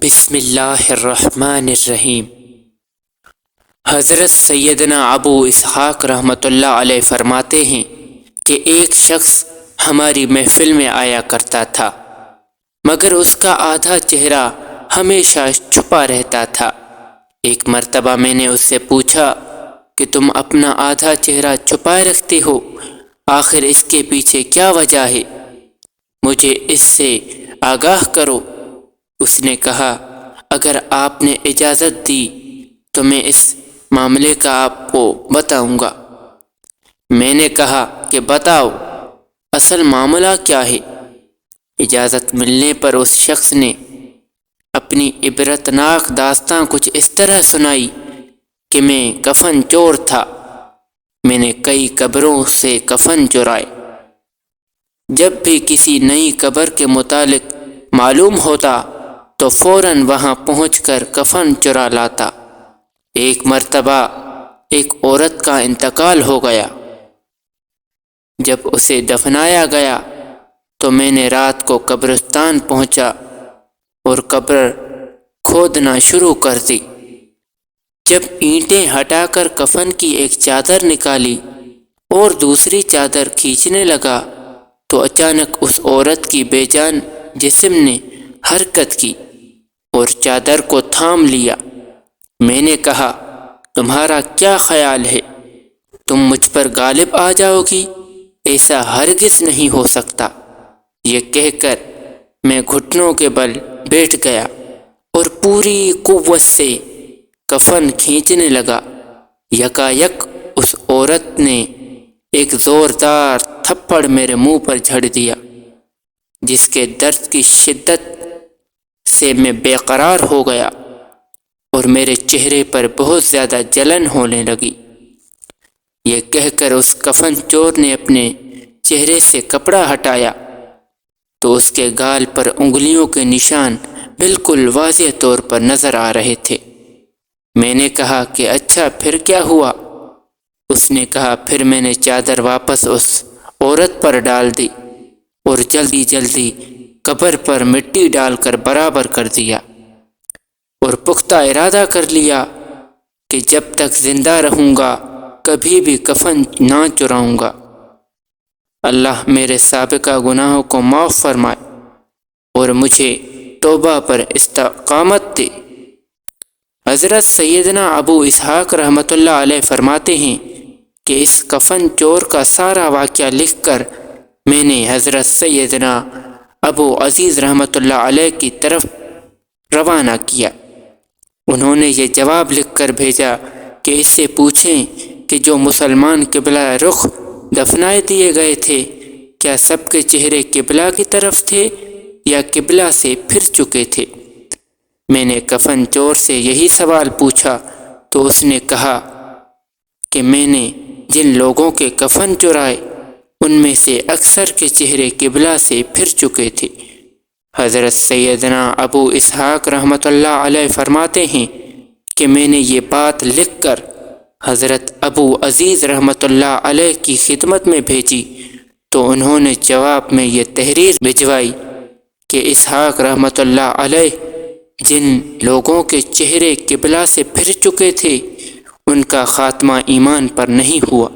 بسم اللہ الرحمن الرحیم۔ حضرت سیدنا ابو اسحاق رحمۃ اللہ علیہ فرماتے ہیں کہ ایک شخص ہماری محفل میں آیا کرتا تھا، مگر اس کا آدھا چہرہ ہمیشہ چھپا رہتا تھا۔ ایک مرتبہ میں نے اس سے پوچھا کہ تم اپنا آدھا چہرہ چھپائے رکھتے ہو، آخر اس کے پیچھے کیا وجہ ہے؟ مجھے اس سے آگاہ کرو۔ اس نے کہا، اگر آپ نے اجازت دی تو میں اس معاملے کا آپ کو بتاؤں گا۔ میں نے کہا کہ بتاؤ، اصل معاملہ کیا ہے؟ اجازت ملنے پر اس شخص نے اپنی عبرتناک داستاں کچھ اس طرح سنائی کہ میں کفن چور تھا۔ میں نے کئی قبروں سے کفن چرائے۔ جب بھی کسی نئی قبر کے متعلق معلوم ہوتا تو فوراً وہاں پہنچ کر کفن چرا لاتا۔ ایک مرتبہ ایک عورت کا انتقال ہو گیا۔ جب اسے دفنایا گیا تو میں نے رات کو قبرستان پہنچا اور قبر کھودنا شروع کر دی۔ جب اینٹیں ہٹا کر کفن کی ایک چادر نکالی اور دوسری چادر کھینچنے لگا تو اچانک اس عورت کی بے جان جسم نے حرکت کی اور چادر کو تھام لیا۔ میں نے کہا، تمہارا کیا خیال ہے؟ تم مجھ پر غالب آ جاؤ گی؟ ایسا ہرگز نہیں ہو سکتا۔ یہ کہہ کر میں گھٹنوں کے بل بیٹھ گیا اور پوری قوت سے کفن کھینچنے لگا۔ یکایک اس عورت نے ایک زوردار تھپڑ میرے منہ پر جھڑ دیا، جس کے درد کی شدت سے میں بے قرار ہو گیا اور میرے چہرے پر بہت زیادہ جلن ہونے لگی۔ یہ کہہ کر اس کفن چور نے اپنے چہرے سے کپڑا ہٹایا تو اس کے گال پر انگلیوں کے نشان بالکل واضح طور پر نظر آ رہے تھے۔ میں نے کہا کہ اچھا پھر کیا ہوا؟ اس نے کہا، پھر میں نے چادر واپس اس عورت پر ڈال دی اور جلدی قبر پر مٹی ڈال کر برابر کر دیا اور پختہ ارادہ کر لیا کہ جب تک زندہ رہوں گا کبھی بھی کفن نہ چراؤں گا۔ اللہ میرے سابقہ گناہوں کو معاف فرمائے اور مجھے توبہ پر استقامت دے۔ حضرت سیدنا ابو اسحاق رحمۃ اللہ علیہ فرماتے ہیں کہ اس کفن چور کا سارا واقعہ لکھ کر میں نے حضرت سیدنا ابو عزیز رحمۃ اللہ علیہ کی طرف روانہ کیا۔ انہوں نے یہ جواب لکھ کر بھیجا کہ اس سے پوچھیں کہ جو مسلمان قبلہ رخ دفنائے دیے گئے تھے، کیا سب کے چہرے قبلہ کی طرف تھے یا قبلہ سے پھر چکے تھے؟ میں نے کفن چور سے یہی سوال پوچھا تو اس نے کہا کہ میں نے جن لوگوں کے کفن چرائے ان میں سے اکثر کے چہرے قبلہ سے پھر چکے تھے۔ حضرت سیدنا ابو اسحاق رحمۃ اللہ علیہ فرماتے ہیں کہ میں نے یہ بات لکھ کر حضرت ابو عزیز رحمۃ اللہ علیہ کی خدمت میں بھیجی تو انہوں نے جواب میں یہ تحریر بھجوائی کہ اسحاق رحمۃ اللہ علیہ جن لوگوں کے چہرے قبلہ سے پھر چکے تھے ان کا خاتمہ ایمان پر نہیں ہوا۔